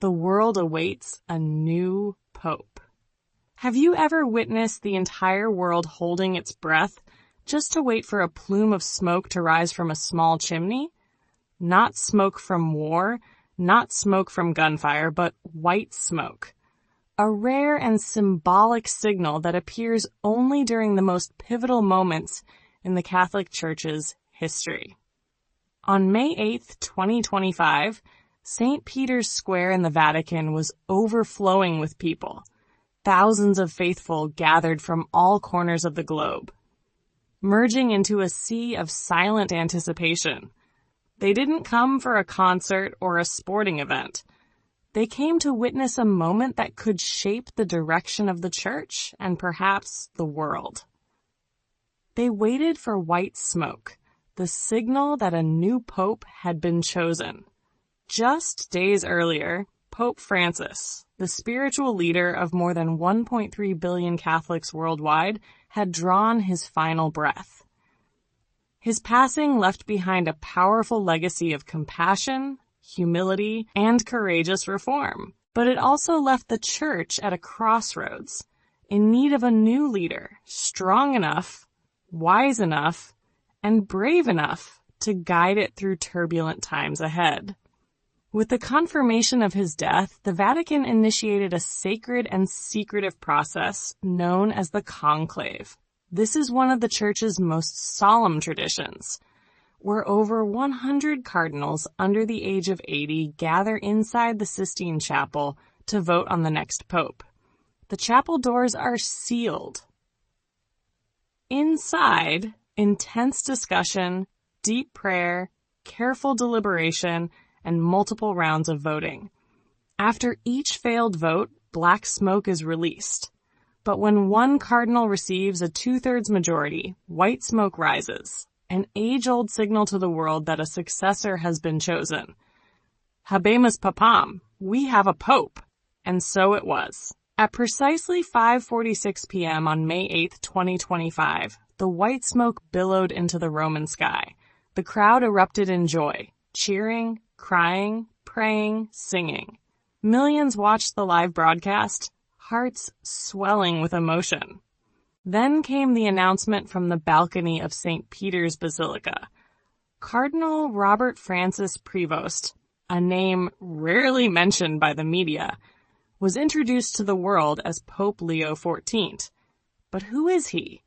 The world awaits a new pope. Have you ever witnessed the entire world holding its breath just to wait for a plume of smoke to rise from a small chimney? Not smoke from war, not smoke from gunfire, but white smoke. A rare and symbolic signal that appears only during the most pivotal moments in the Catholic Church's history. On May 8th, 2025, St. Peter's Square in the Vatican was overflowing with people. Thousands of faithful gathered from all corners of the globe, merging into a sea of silent anticipation. They didn't come for a concert or a sporting event. They came to witness a moment that could shape the direction of the Church and perhaps the world. They waited for white smoke, the signal that a new pope had been chosen. Just days earlier, Pope Francis, the spiritual leader of more than 1.3 billion Catholics worldwide, had drawn his final breath. His passing left behind a powerful legacy of compassion, humility, and courageous reform. But it also left the Church at a crossroads, in need of a new leader, strong enough, wise enough, and brave enough to guide it through turbulent times ahead. With the confirmation of his death, the Vatican initiated a sacred and secretive process known as the conclave. This is one of the Church's most solemn traditions, where over 100 cardinals under the age of 80 gather inside the Sistine Chapel to vote on the next pope. The chapel doors are sealed. Inside, intense discussion, deep prayer, careful deliberation, and multiple rounds of voting. After each failed vote, black smoke is released. But when one cardinal receives a 2/3 majority, white smoke rises, an age-old signal to the world that a successor has been chosen. Habemus papam, we have a pope. And so it was. At precisely 5:46 p.m. on May 8, 2025, the white smoke billowed into the Roman sky. The crowd erupted in joy, cheering, crying, praying, singing. Millions watched the live broadcast, hearts swelling with emotion. Then came the announcement from the balcony of St. Peter's Basilica. Cardinal Robert Francis Prevost, a name rarely mentioned by the media, was introduced to the world as Pope Leo XIV. But who is he?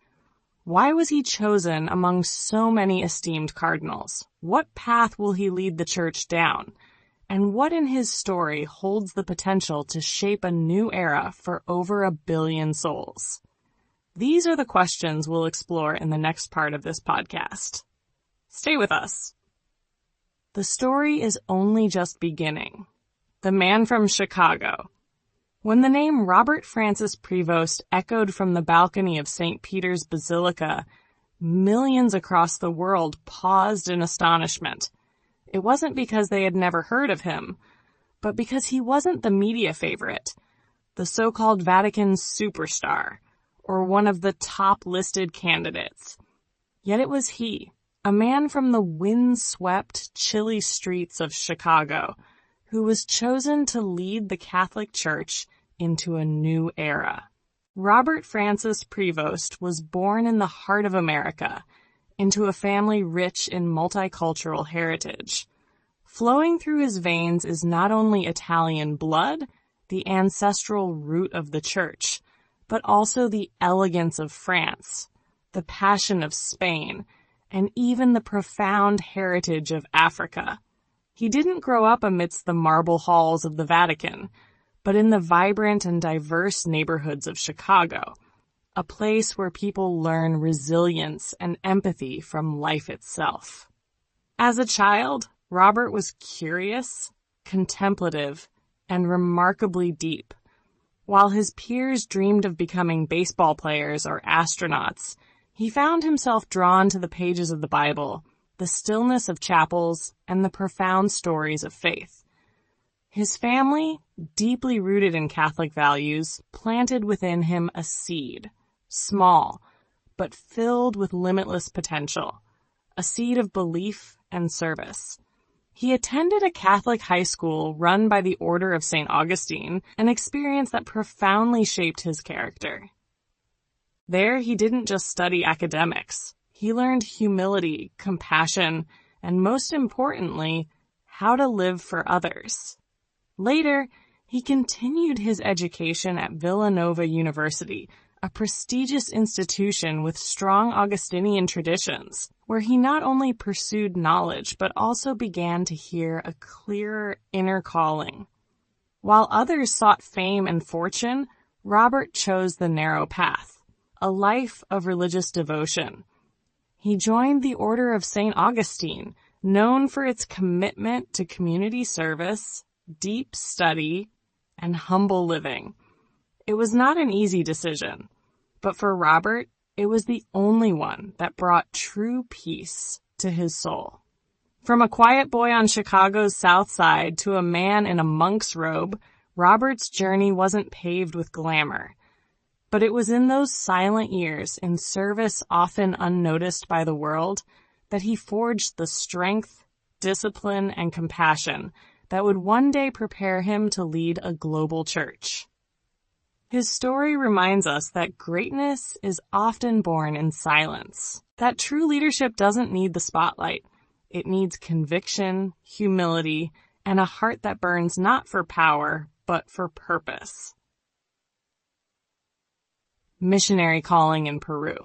Why was he chosen among so many esteemed cardinals? What path will he lead the Church down? And what in his story holds the potential to shape a new era for over 1 billion souls? These are the questions we'll explore in the next part of this podcast. Stay with us. The story is only just beginning. The man from Chicago. When the name Robert Francis Prevost echoed from the balcony of St. Peter's Basilica, millions across the world paused in astonishment. It wasn't because they had never heard of him, but because he wasn't the media favorite, the so-called Vatican superstar, or one of the top-listed candidates. Yet it was he, a man from the wind-swept, chilly streets of Chicago, who was chosen to lead the Catholic Church into a new era. Robert Francis Prevost was born in the heart of America, into a family rich in multicultural heritage. Flowing through his veins is not only Italian blood, the ancestral root of the Church, but also the elegance of France, the passion of Spain, and even the profound heritage of Africa. He didn't grow up amidst the marble halls of the Vatican, but in the vibrant and diverse neighborhoods of Chicago, a place where people learn resilience and empathy from life itself. As a child, Robert was curious, contemplative, and remarkably deep. While his peers dreamed of becoming baseball players or astronauts, he found himself drawn to the pages of the Bible, the stillness of chapels, and the profound stories of faith. His family, deeply rooted in Catholic values, planted within him a seed, small, but filled with limitless potential, a seed of belief and service. He attended a Catholic high school run by the Order of St. Augustine, an experience that profoundly shaped his character. There, he didn't just study academics. He learned humility, compassion, and most importantly, how to live for others. Later, he continued his education at Villanova University, a prestigious institution with strong Augustinian traditions, where he not only pursued knowledge but also began to hear a clearer inner calling. While others sought fame and fortune, Robert chose the narrow path, a life of religious devotion. He joined the Order of St. Augustine, known for its commitment to community service, deep study, and humble living. It was not an easy decision, but for Robert, it was the only one that brought true peace to his soul. From a quiet boy on Chicago's South Side to a man in a monk's robe, Robert's journey wasn't paved with glamour. But it was in those silent years, in service often unnoticed by the world, that he forged the strength, discipline, and compassion that would one day prepare him to lead a global church. His story reminds us that greatness is often born in silence, that true leadership doesn't need the spotlight. It needs conviction, humility, and a heart that burns not for power, but for purpose. Missionary calling in Peru.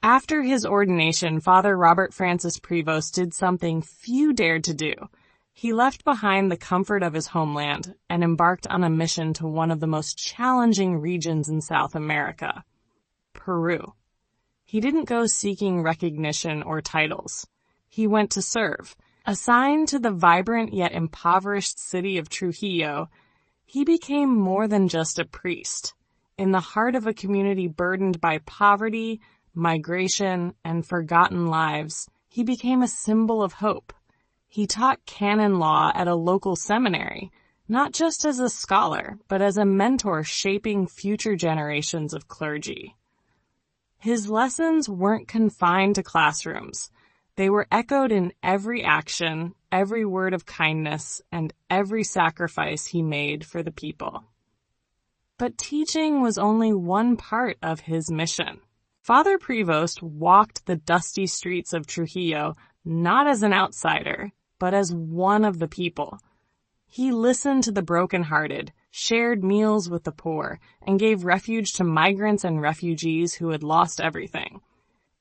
After his ordination, Father Robert Francis Prevost did something few dared to do. He left behind the comfort of his homeland and embarked on a mission to one of the most challenging regions in South America, Peru. He didn't go seeking recognition or titles. He went to serve. Assigned to the vibrant yet impoverished city of Trujillo, he became more than just a priest. In the heart of a community burdened by poverty, migration, and forgotten lives, he became a symbol of hope. He taught canon law at a local seminary, not just as a scholar, but as a mentor shaping future generations of clergy. His lessons weren't confined to classrooms. They were echoed in every action, every word of kindness, and every sacrifice he made for the people. But teaching was only one part of his mission. Father Prevost walked the dusty streets of Trujillo not as an outsider, but as one of the people. He listened to the brokenhearted, shared meals with the poor, and gave refuge to migrants and refugees who had lost everything.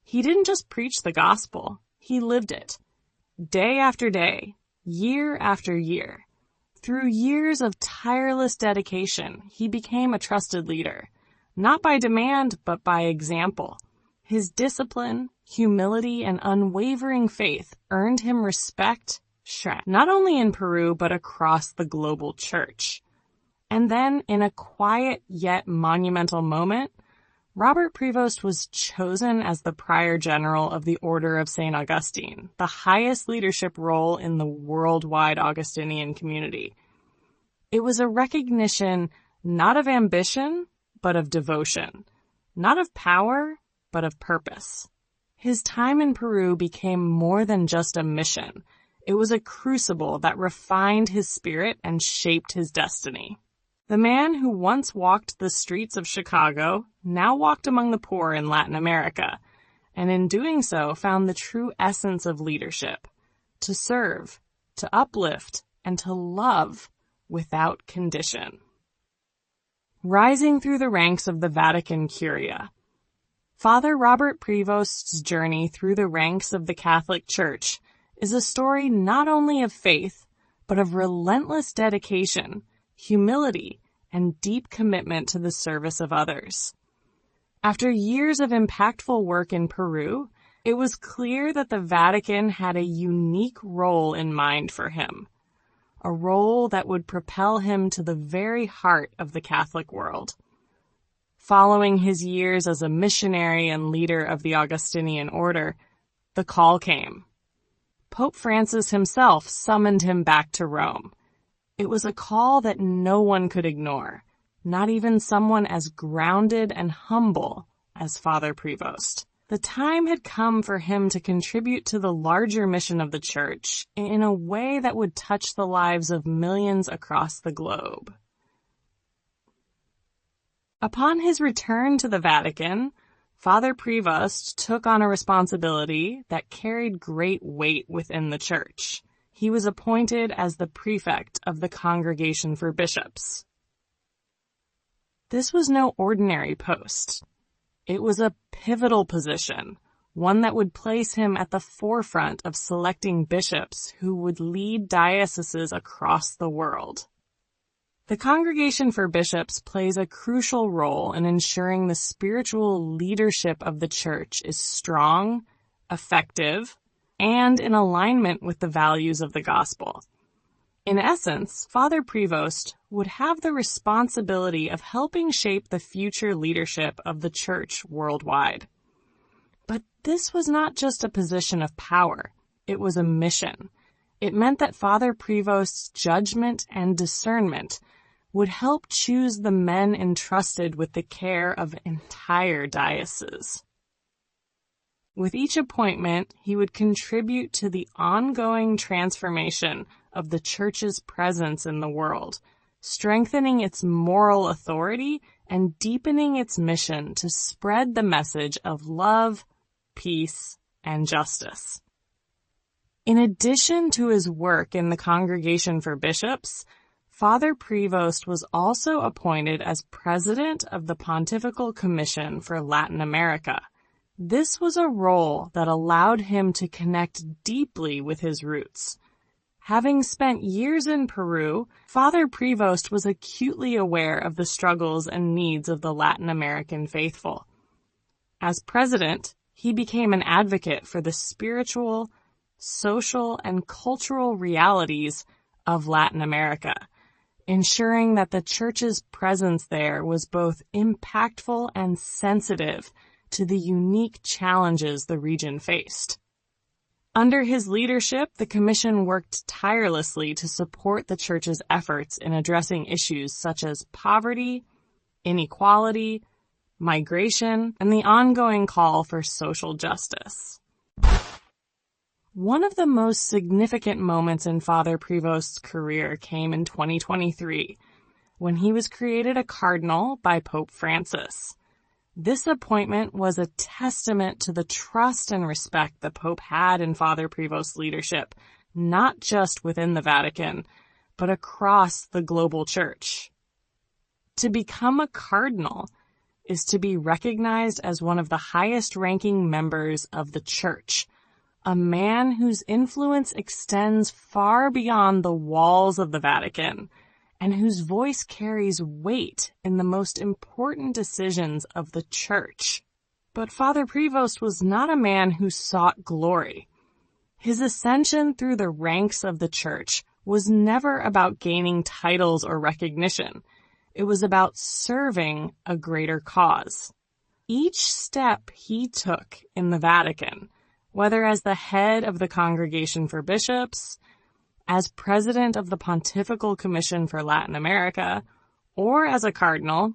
He didn't just preach the gospel, he lived it. Day after day, year after year. Through years of tireless dedication, he became a trusted leader, not by demand, but by example. His discipline, humility, and unwavering faith earned him respect, not only in Peru, but across the global church. And then, in a quiet yet monumental moment, Robert Prevost was chosen as the Prior General of the Order of St. Augustine, the highest leadership role in the worldwide Augustinian community. It was a recognition not of ambition, but of devotion, not of power, but of purpose. His time in Peru became more than just a mission. It was a crucible that refined his spirit and shaped his destiny. The man who once walked the streets of Chicago now walked among the poor in Latin America, and in doing so found the true essence of leadership: to serve, to uplift, and to love without condition. Rising through the ranks of the Vatican Curia. Father Robert Prevost's journey through the ranks of the Catholic Church is a story not only of faith, but of relentless dedication, humility, and deep commitment to the service of others. After years of impactful work in Peru, it was clear that the Vatican had a unique role in mind for him, a role that would propel him to the very heart of the Catholic world. Following his years as a missionary and leader of the Augustinian order, the call came. Pope Francis himself summoned him back to Rome. It was a call that no one could ignore, not even someone as grounded and humble as Father Prevost. The time had come for him to contribute to the larger mission of the Church in a way that would touch the lives of millions across the globe. Upon his return to the Vatican, Father Prevost took on a responsibility that carried great weight within the Church. He was appointed as the prefect of the Congregation for Bishops. This was no ordinary post. It was a pivotal position, one that would place him at the forefront of selecting bishops who would lead dioceses across the world. The Congregation for Bishops plays a crucial role in ensuring the spiritual leadership of the Church is strong, effective, and in alignment with the values of the gospel. In essence, Father Prevost would have the responsibility of helping shape the future leadership of the Church worldwide. But this was not just a position of power. It was a mission. It meant that Father Prevost's judgment and discernment would help choose the men entrusted with the care of entire dioceses. With each appointment, he would contribute to the ongoing transformation of the Church's presence in the world, strengthening its moral authority and deepening its mission to spread the message of love, peace, and justice. In addition to his work in the Congregation for Bishops, Father Prevost was also appointed as president of the Pontifical Commission for Latin America. This was a role that allowed him to connect deeply with his roots. Having spent years in Peru, Father Prevost was acutely aware of the struggles and needs of the Latin American faithful. As president, he became an advocate for the spiritual, social, and cultural realities of Latin America, ensuring that the Church's presence there was both impactful and sensitive to the unique challenges the region faced. Under his leadership, the Commission worked tirelessly to support the Church's efforts in addressing issues such as poverty, inequality, migration, and the ongoing call for social justice. One of the most significant moments in Father Prevost's career came in 2023, when he was created a cardinal by Pope Francis. This appointment was a testament to the trust and respect the Pope had in Father Prevost's leadership, not just within the Vatican, but across the global Church. To become a cardinal is to be recognized as one of the highest-ranking members of the Church, a man whose influence extends far beyond the walls of the Vatican, and whose voice carries weight in the most important decisions of the Church. But Father Prevost was not a man who sought glory. His ascension through the ranks of the Church was never about gaining titles or recognition. It was about serving a greater cause. Each step he took in the Vatican, whether as the head of the Congregation for Bishops, as president of the Pontifical Commission for Latin America, or as a cardinal,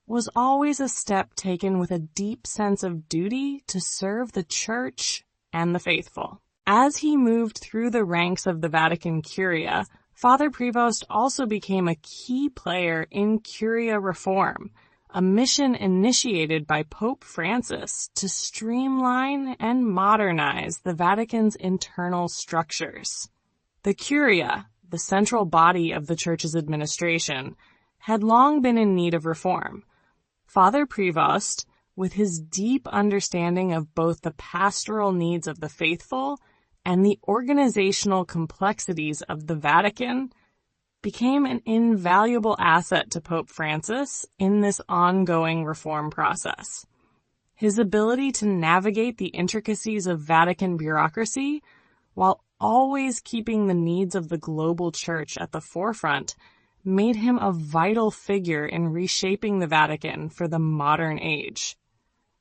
was always a step taken with a deep sense of duty to serve the Church and the faithful. As he moved through the ranks of the Vatican Curia, Father Prevost also became a key player in Curia reform, a mission initiated by Pope Francis to streamline and modernize the Vatican's internal structures. The Curia, the central body of the Church's administration, had long been in need of reform. Father Prevost, with his deep understanding of both the pastoral needs of the faithful and the organizational complexities of the Vatican, became an invaluable asset to Pope Francis in this ongoing reform process. His ability to navigate the intricacies of Vatican bureaucracy while always keeping the needs of the global Church at the forefront made him a vital figure in reshaping the Vatican for the modern age.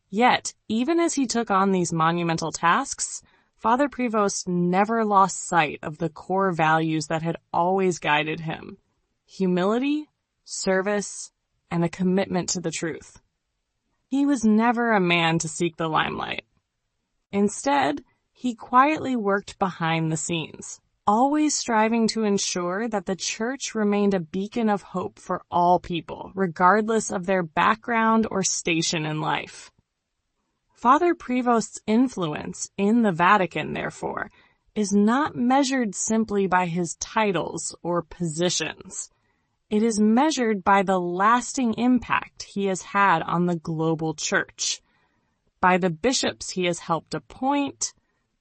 Yet, even as he took on these monumental tasks, Father Prevost never lost sight of the core values that had always guided him: humility, service, and a commitment to the truth. He was never a man to seek the limelight. Instead, he quietly worked behind the scenes, always striving to ensure that the Church remained a beacon of hope for all people, regardless of their background or station in life. Father Prevost's influence in the Vatican, therefore, is not measured simply by his titles or positions. It is measured by the lasting impact he has had on the global Church, by the bishops he has helped appoint,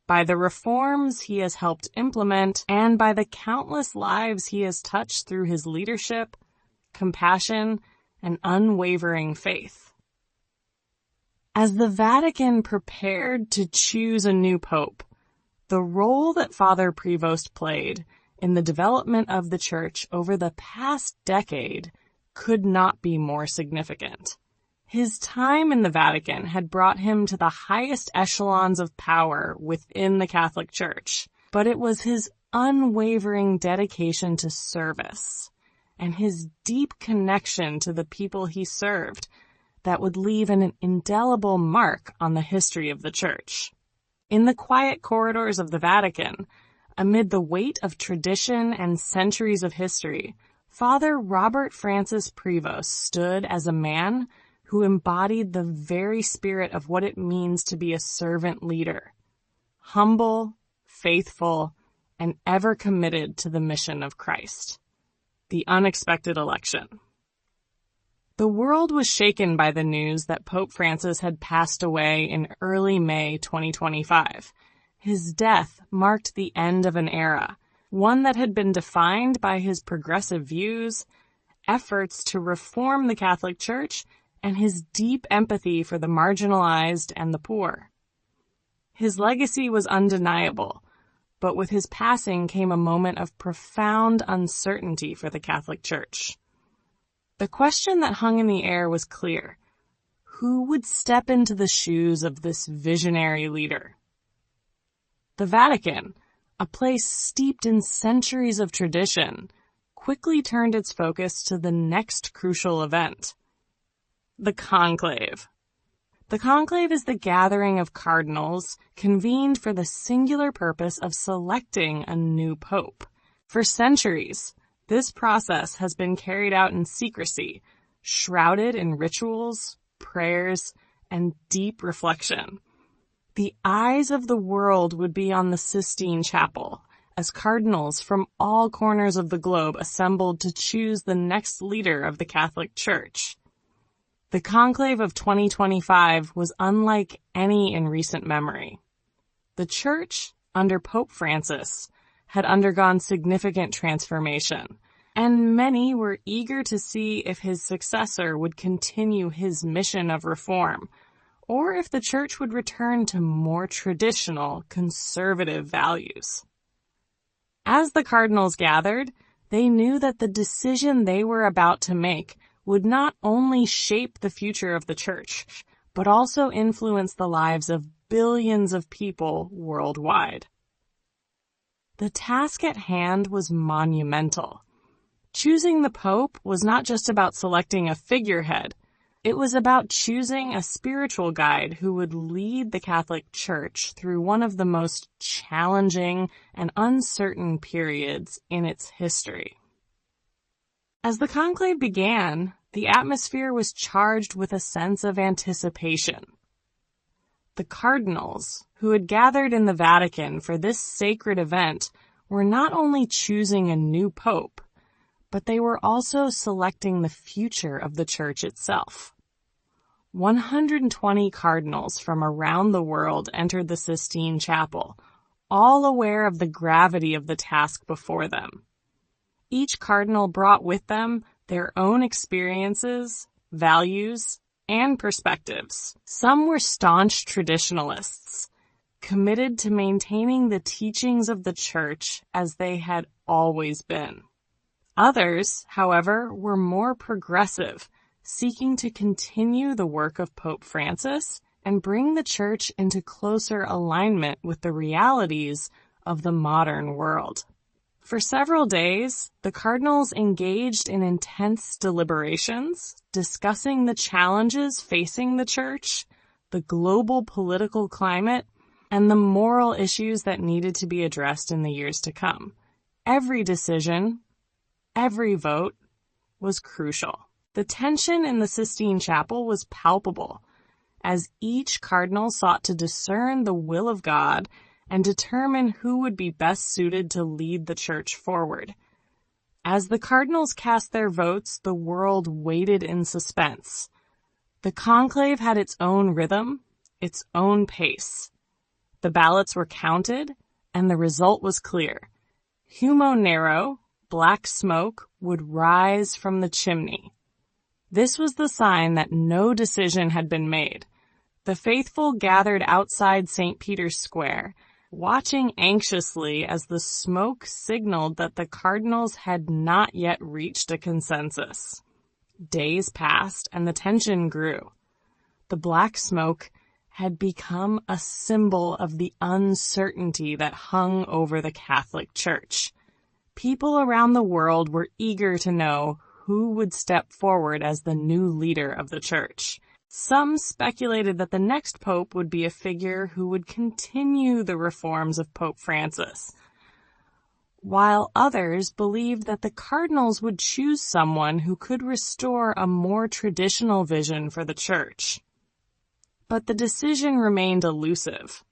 by the reforms he has helped implement, and by the countless lives he has touched through his leadership, compassion, and unwavering faith. As the Vatican prepared to choose a new pope, the role that Father Prevost played in the development of the Church over the past decade could not be more significant. His time in the Vatican had brought him to the highest echelons of power within the Catholic Church, but it was his unwavering dedication to service and his deep connection to the people he served that would leave an indelible mark on the history of the Church. In the quiet corridors of the Vatican, amid the weight of tradition and centuries of history, Father Robert Francis Prevost stood as a man who embodied the very spirit of what it means to be a servant leader, humble, faithful, and ever committed to the mission of Christ. The unexpected election. The world was shaken by the news that Pope Francis had passed away in early May 2025. His death marked the end of an era, one that had been defined by his progressive views, efforts to reform the Catholic Church, and his deep empathy for the marginalized and the poor. His legacy was undeniable, but with his passing came a moment of profound uncertainty for the Catholic Church. The question that hung in the air was clear. Who would step into the shoes of this visionary leader? The Vatican, a place steeped in centuries of tradition, quickly turned its focus to the next crucial event, the conclave. The conclave is the gathering of cardinals convened for the singular purpose of selecting a new pope. For centuries, this process has been carried out in secrecy, shrouded in rituals, prayers, and deep reflection. The eyes of the world would be on the Sistine Chapel, as cardinals from all corners of the globe assembled to choose the next leader of the Catholic Church. The conclave of 2025 was unlike any in recent memory. The Church, under Pope Francis, had undergone significant transformation, and many were eager to see if his successor would continue his mission of reform, or if the Church would return to more traditional, conservative values. As the cardinals gathered, they knew that the decision they were about to make would not only shape the future of the Church, but also influence the lives of billions of people worldwide. The task at hand was monumental. Choosing the Pope was not just about selecting a figurehead. It was about choosing a spiritual guide who would lead the Catholic Church through one of the most challenging and uncertain periods in its history. As the conclave began, the atmosphere was charged with a sense of anticipation. The cardinals, who had gathered in the Vatican for this sacred event, were not only choosing a new pope, but they were also selecting the future of the Church itself. 120 cardinals from around the world entered the Sistine Chapel, all aware of the gravity of the task before them. Each cardinal brought with them their own experiences, values, and perspectives. Some were staunch traditionalists, committed to maintaining the teachings of the Church as they had always been. Others, however, were more progressive, seeking to continue the work of Pope Francis and bring the Church into closer alignment with the realities of the modern world. For several days, the cardinals engaged in intense deliberations, discussing the challenges facing the church, the global political climate, and the moral issues that needed to be addressed in the years to come. Every decision, every vote, was crucial. The tension in the Sistine Chapel was palpable, as each cardinal sought to discern the will of God and determine who would be best suited to lead the church forward. As the cardinals cast their votes, the world waited in suspense. The conclave had its own rhythm, its own pace. The ballots were counted, and the result was clear. Humo nero, black smoke, would rise from the chimney. This was the sign that no decision had been made. The faithful gathered outside St. Peter's Square, watching anxiously as the smoke signaled that the cardinals had not yet reached a consensus. Days passed and the tension grew. The black smoke had become a symbol of the uncertainty that hung over the Catholic Church. People around the world were eager to know who would step forward as the new leader of the church. Some speculated that the next pope would be a figure who would continue the reforms of Pope Francis, while others believed that the cardinals would choose someone who could restore a more traditional vision for the church. But the decision remained elusive.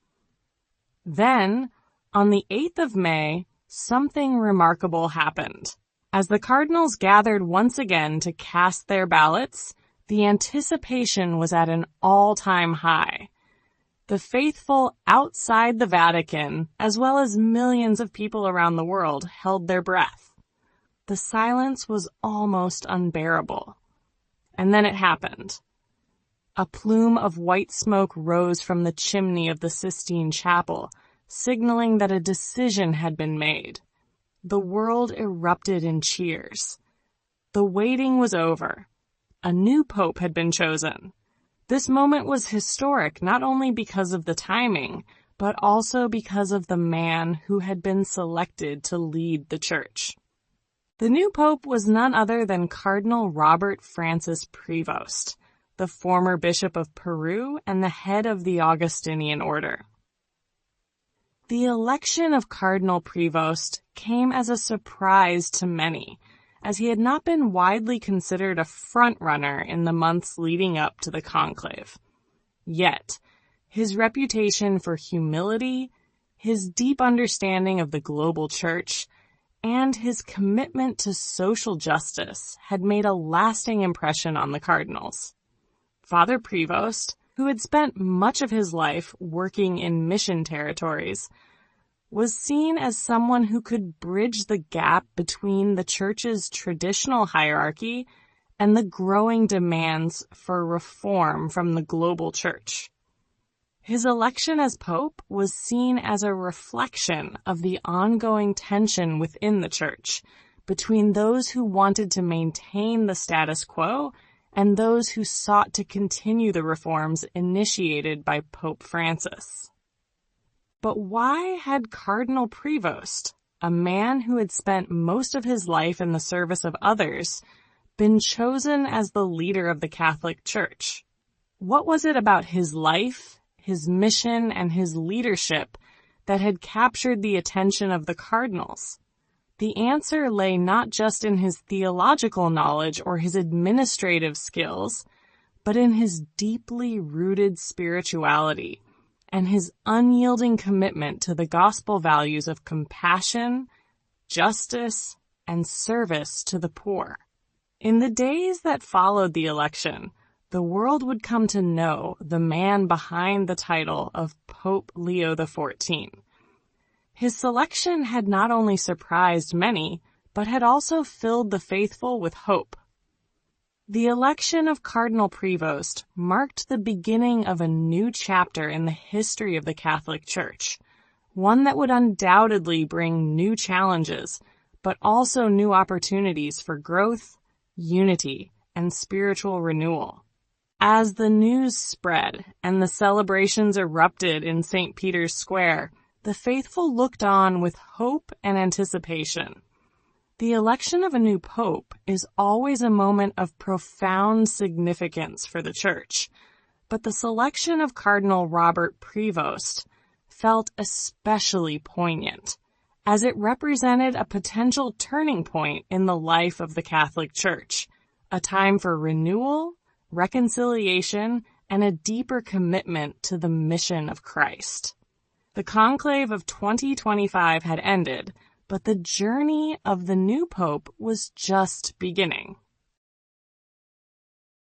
Then, on the 8th of May, something remarkable happened. As the cardinals gathered once again to cast their ballots, the anticipation was at an all-time high. The faithful outside the Vatican, as well as millions of people around the world, held their breath. The silence was almost unbearable. And then it happened. A plume of white smoke rose from the chimney of the Sistine Chapel, signaling that a decision had been made. The world erupted in cheers. The waiting was over. A new pope had been chosen. This moment was historic not only because of the timing, but also because of the man who had been selected to lead the church. The new pope was none other than Cardinal Robert Francis Prevost, the former bishop of Peru and the head of the Augustinian order. The election of Cardinal Prevost came as a surprise to many, as he had not been widely considered a front-runner in the months leading up to the conclave. Yet, his reputation for humility, his deep understanding of the global church, and his commitment to social justice had made a lasting impression on the cardinals. Father Prevost, who had spent much of his life working in mission territories, was seen as someone who could bridge the gap between the church's traditional hierarchy and the growing demands for reform from the global church. His election as pope was seen as a reflection of the ongoing tension within the church between those who wanted to maintain the status quo and those who sought to continue the reforms initiated by Pope Francis. But why had Cardinal Prevost, a man who had spent most of his life in the service of others, been chosen as the leader of the Catholic Church? What was it about his life, his mission, and his leadership that had captured the attention of the cardinals? The answer lay not just in his theological knowledge or his administrative skills, but in his deeply rooted spirituality and his unyielding commitment to the gospel values of compassion, justice, and service to the poor. In the days that followed the election, the world would come to know the man behind the title of Pope Leo XIV. His selection had not only surprised many, but had also filled the faithful with hope. The election of Cardinal Prevost marked the beginning of a new chapter in the history of the Catholic Church, one that would undoubtedly bring new challenges, but also new opportunities for growth, unity, and spiritual renewal. As the news spread and the celebrations erupted in St. Peter's Square, the faithful looked on with hope and anticipation. The election of a new pope is always a moment of profound significance for the Church, but the selection of Cardinal Robert Prevost felt especially poignant, as it represented a potential turning point in the life of the Catholic Church, a time for renewal, reconciliation, and a deeper commitment to the mission of Christ. The conclave of 2025 had ended, but the journey of the new pope was just beginning.